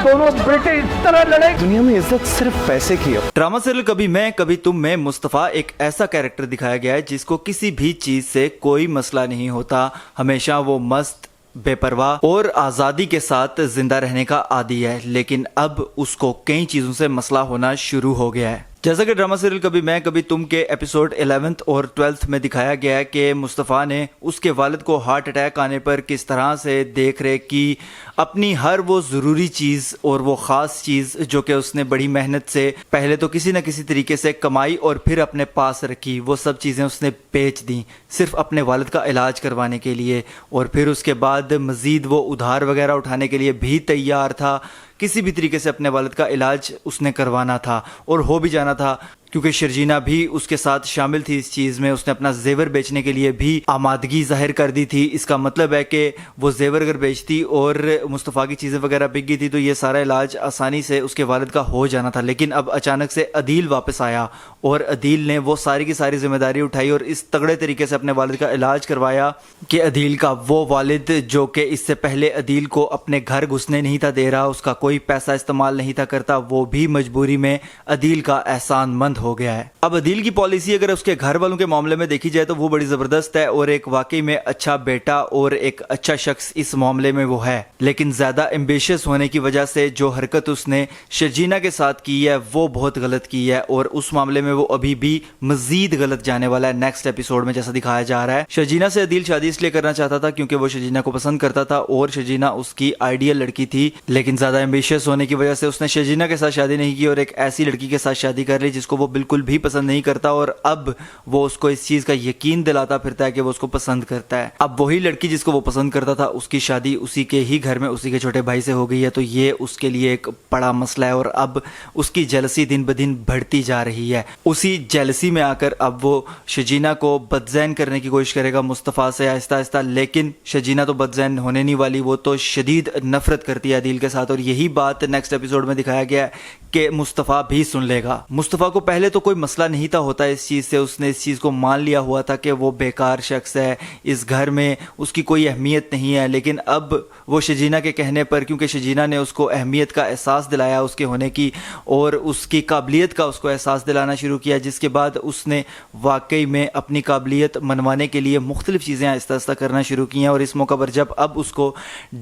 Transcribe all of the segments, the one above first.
दोनों बेटे इस तरह लड़े। दुनिया में इज्जत सिर्फ पैसे की है। ड्रामा सीरियल कभी मैं कभी तुम में मुस्तफ़ा एक ऐसा कैरेक्टर दिखाया गया है जिसको किसी भी चीज से कोई मसला नहीं होता। हमेशा वो मस्त, बेपरवाह और आज़ादी के साथ जिंदा रहने का आदी है, लेकिन अब उसको कई चीज़ों से मसला होना शुरू हो गया है। जैसा कि ड्रामा सीरियल कभी मैं कभी तुम के एपिसोड 11th और 12th में दिखाया गया है कि मुस्तफ़ा ने उसके वालिद को हार्ट अटैक आने पर किस तरह से देख रेख की, अपनी हर वो ज़रूरी चीज़ और वो ख़ास चीज़ जो कि उसने बड़ी मेहनत से पहले तो किसी न किसी तरीके से कमाई और फिर अपने पास रखी, वो सब चीज़ें उसने बेच दी सिर्फ अपने वालिद का इलाज करवाने के लिए। और फिर उसके बाद मज़ीद वो उधार वगैरह उठाने के लिए भी तैयार था। किसी भी तरीके से अपने वालिद का इलाज उसने करवाना था और हो भी जाना था, क्योंकि शर्जीना भी उसके साथ शामिल थी इस चीज़ में। उसने अपना जेवर बेचने के लिए भी आमादगी जाहिर कर दी थी। इसका मतलब है कि वो जेवर अगर बेचती और मुस्तफ़ा की चीज़ें वगैरह बिक गई थी तो ये सारा इलाज आसानी से उसके वालिद का हो जाना था। लेकिन अब अचानक से अदील वापस आया और अदील ने वो सारी की सारी जिम्मेदारी उठाई और इस तगड़े तरीके से अपने वालिद का इलाज करवाया कि अदील का वो वालिद जो कि इससे पहले अदील को अपने घर घुसने नहीं था दे रहा, उसका कोई पैसा इस्तेमाल नहीं था करता, वो भी मजबूरी में अदील का एहसानमंद हो गया है। अब अदील की पॉलिसी अगर उसके घर वालों के मामले में देखी जाए तो वो बड़ी जबरदस्त है और एक वाकई में अच्छा बेटा और एक अच्छा शख्स इस मामले में वो है। लेकिन ज्यादा एम्बिशियस होने की वजह से जो हरकत उसने शर्जीना के साथ की है वो बहुत गलत की है और उस मामले में वो अभी भी मजीद गलत जाने वाला है। नेक्स्ट एपिसोड में जैसा दिखाया जा रहा है, शर्जीना से अदील शादी इसलिए करना चाहता था क्योंकि वो शर्जीना को पसंद करता था और शर्जीना उसकी आइडियल लड़की थी। लेकिन ज्यादा एम्बिशियस होने की वजह से उसने शर्जीना के साथ शादी नहीं की और एक ऐसी लड़की के साथ शादी कर ली जिसको वो बिल्कुल भी पसंद नहीं करता और अब वो उसको इस चीज का यकीन दिलाता फिरता है कि वो उसको पसंद करता है। अब वही लड़की जिसको वो पसंद करता था उसकी शादी उसी के ही घर में उसी के छोटे भाई से हो गई है, तो ये उसके लिए एक बड़ा मसला है और अब उसकी जेलसी दिन ब दिन बढ़ती जा रही है। उसी जेलसी में आकर अब वो शर्जीना को बदज़ैन करने की कोशिश करेगा मुस्तफ़ा से आहिस्ता आहिस्ता, लेकिन शर्जीना तो बदज़ैन होने नहीं वाली, वो तो शदीद नफरत करती है अदील के साथ और यही बात नेक्स्ट एपिसोड में दिखाया गया है कि मुस्तफ़ा भी सुन लेगा। मुस्तफ़ा को पहले तो कोई मसला नहीं था होता इस चीज़ से, उसने इस चीज़ को मान लिया हुआ था कि वो बेकार शख्स है, इस घर में उसकी कोई अहमियत नहीं है। लेकिन अब वो शर्जीना के कहने पर, क्योंकि शर्जीना ने उसको अहमियत का एहसास दिलाया उसके होने की और उसकी काबिलियत का उसको एहसास दिलाना शुरू किया, जिसके बाद उसने वाकई में अपनी काबिलियत मनवाने के लिए मुख्तलिफ चीज़ें आहिस्ता आहिस्ता करना शुरू की हैं। और इस मौका पर जब अब उसको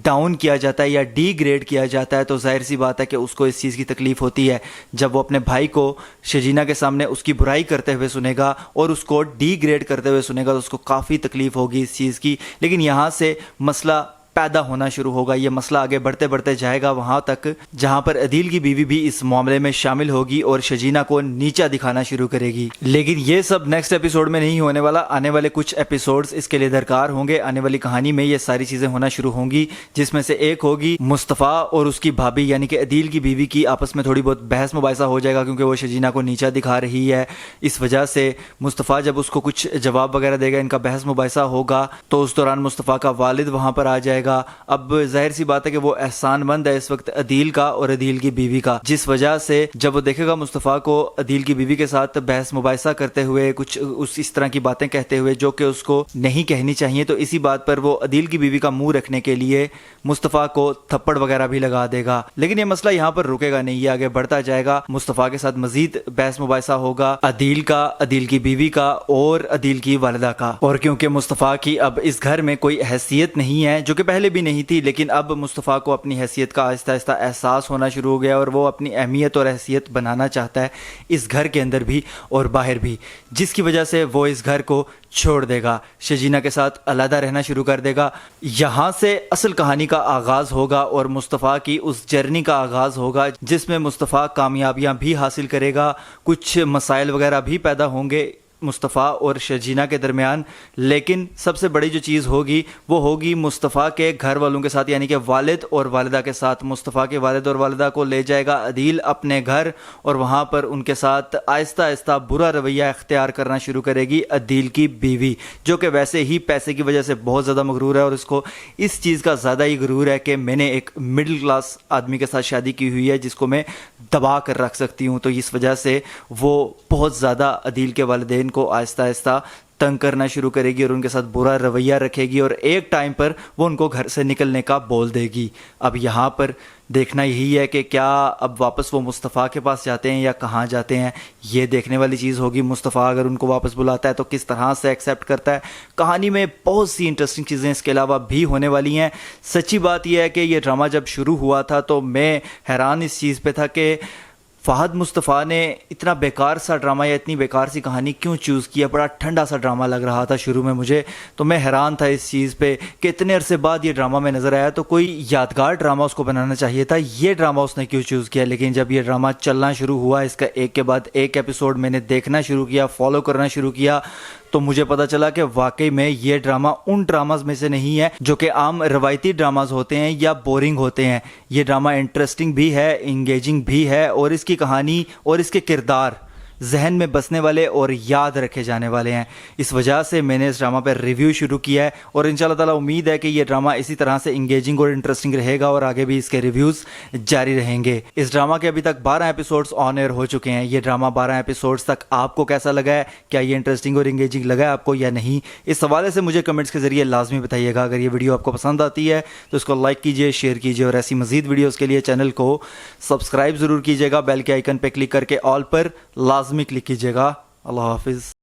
डाउन किया जाता है या डिग्रेड किया जाता है तो जाहिर सी बात है कि उसको इस चीज़ की तकलीफ होती है। जब वो अपने भाई को शर्जीना के सामने उसकी बुराई करते हुए सुनेगा और उसको डिग्रेड करते हुए सुनेगा तो उसको काफ़ी तकलीफ होगी इस चीज़ की। लेकिन यहाँ से मसला पैदा होना शुरू होगा, ये मसला आगे बढ़ते बढ़ते जाएगा वहां तक जहां पर अदील की बीवी भी इस मामले में शामिल होगी और शर्जीना को नीचा दिखाना शुरू करेगी। लेकिन ये सब नेक्स्ट एपिसोड में नहीं होने वाला, आने वाले कुछ एपिसोड्स इसके लिए दरकार होंगे। आने वाली कहानी में ये सारी चीजें होना शुरू होंगी, जिसमें से एक होगी मुस्तफ़ा और उसकी भाभी यानी कि अदील की बीवी की आपस में थोड़ी बहुत बहस मुबाहिसा हो जाएगा क्योंकि वो शर्जीना को नीचा दिखा रही है। इस वजह से मुस्तफ़ा जब उसको कुछ जवाब वगैरह देगा, इनका बहस मुबाहिसा होगा, तो उस दौरान मुस्तफ़ा का वालिद वहां पर आ जाएगा। अब जाहिर सी बात है कि वो एहसानमंद है इस वक्त अदील का और अदील की बीवी का, जिस वजह से जब वो देखेगा मुस्तफ़ा को अदील की बीवी के साथ बहस मुबाहिसा करते हुए कुछ इस तरह की बातें कहते हुए जो कि उसको नहीं कहनी चाहिए, तो इसी बात पर वो अदील की बीवी का मुंह रखने के लिए मुस्तफ़ा को थप्पड़ वगैरह भी लगा देगा। लेकिन ये मसला यहाँ पर रुकेगा नहीं, ये आगे बढ़ता जाएगा। मुस्तफ़ा के साथ मजीद बहस मुबाहिसा होगा अदील का, अदील की बीवी का और अदील की वालिदा का। और क्योंकि मुस्तफ़ा की अब इस घर में कोई हैसियत नहीं है, जो कि पहले भी नहीं थी, लेकिन अब मुस्तफ़ा को अपनी हैसियत का आहिस्ता आहिस्ता एहसास होना शुरू हो गया और वो अपनी अहमियत और हैसियत बनाना चाहता है इस घर के अंदर भी और बाहर भी, जिसकी वजह से वो इस घर को छोड़ देगा, शर्जीना के साथ अलहदा रहना शुरू कर देगा। यहाँ से असल कहानी का आगाज़ होगा और मुस्तफ़ा की उस जर्नी का आगाज़ होगा जिसमें मुस्तफ़ा कामयाबियाँ भी हासिल करेगा, कुछ मसाइल वगैरह भी पैदा होंगे मुस्तफ़ा और शर्जीना के दरमियान। लेकिन सबसे बड़ी जो चीज़ होगी वो होगी मुस्तफ़ा के घर वालों के साथ, यानी कि वालिद और वालिदा के साथ। मुस्तफ़ा के वालिद और वालिदा को ले जाएगा अदील अपने घर और वहाँ पर उनके साथ आहिस्ता आहिस्ता बुरा रवैया इख्तियार करना शुरू करेगी अदील की बीवी, जो कि वैसे ही पैसे की वजह से बहुत ज़्यादा मगरूर है और इसको इस चीज़ का ज़्यादा ही गुरूर है कि मैंने एक मिडिल क्लास आदमी के साथ शादी की हुई है जिसको मैं दबा कर रख सकती हूँ। तो इस वजह से वो बहुत ज़्यादा अदील के वालिदैन کو آہستہ آہستہ تنگ کرنا شروع کرے گی اور ان کے ساتھ برا رویہ رکھے گی اور ایک ٹائم پر وہ ان کو گھر سے نکلنے کا بول دے گی۔ اب یہاں پر دیکھنا یہی ہے کہ کیا اب واپس وہ مصطفیٰ کے پاس جاتے ہیں یا کہاں جاتے ہیں، یہ دیکھنے والی چیز ہوگی۔ مصطفیٰ اگر ان کو واپس بلاتا ہے تو کس طرح سے ایکسیپٹ کرتا ہے۔ کہانی میں بہت سی انٹرسٹنگ چیزیں اس کے علاوہ بھی ہونے والی ہیں۔ سچی بات یہ ہے کہ یہ ڈرامہ جب شروع ہوا تھا تو میں حیران اس چیز پہ تھا کہ فہد مصطفیٰ نے اتنا بیکار سا ڈرامہ یا اتنی بیکار سی کہانی کیوں چوز کیا۔ بڑا ٹھنڈا سا ڈرامہ لگ رہا تھا شروع میں مجھے، تو میں حیران تھا اس چیز پہ کہ اتنے عرصے بعد یہ ڈرامہ میں نظر آیا تو کوئی یادگار ڈرامہ اس کو بنانا چاہیے تھا، یہ ڈرامہ اس نے کیوں چوز کیا۔ لیکن جب یہ ڈرامہ چلنا شروع ہوا، اس کا ایک کے بعد ایک ایپیسوڈ میں نے دیکھنا شروع کیا، فالو کرنا شروع کیا، تو مجھے پتا چلا کہ واقعی میں یہ ڈرامہ ان ڈراماز میں سے نہیں ہے جو کہ عام روایتی ڈراماز ہوتے ہیں یا بورنگ ہوتے ہیں۔ یہ ڈرامہ انٹرسٹنگ بھی ہے، انگیجنگ بھی ہے، اور اس کی کہانی اور اس کے کردار ذہن میں بسنے والے اور یاد رکھے جانے والے ہیں۔ اس وجہ سے میں نے اس ڈرامہ پہ ریویو شروع کیا ہے، اور انشاءاللہ تعالیٰ امید ہے کہ یہ ڈرامہ اسی طرح سے انگیجنگ اور انٹرسٹنگ رہے گا اور آگے بھی اس کے ریویوز جاری رہیں گے۔ اس ڈرامہ کے ابھی تک 12 ایپیسوڈز آن ایئر ہو چکے ہیں۔ یہ ڈرامہ 12 ایپیسوڈز تک آپ کو کیسا لگا ہے؟ کیا یہ انٹرسٹنگ اور انگیجنگ لگا ہے آپ کو یا نہیں؟ اس حوالے سے مجھے کمنٹس کے ذریعے لازمی بتائیے گا۔ اگر یہ ویڈیو آپ کو پسند آتی ہے تو اس کو لائک کیجیے، شیئر کیجیے، اور ایسی مزید ویڈیوز کے لیے چینل کو سبسکرائب ضرور کیجیے گا، بیل کے آئیکن پہ کلک کر کے آل پر لازمی کلک کیجیے گا۔ اللہ حافظ۔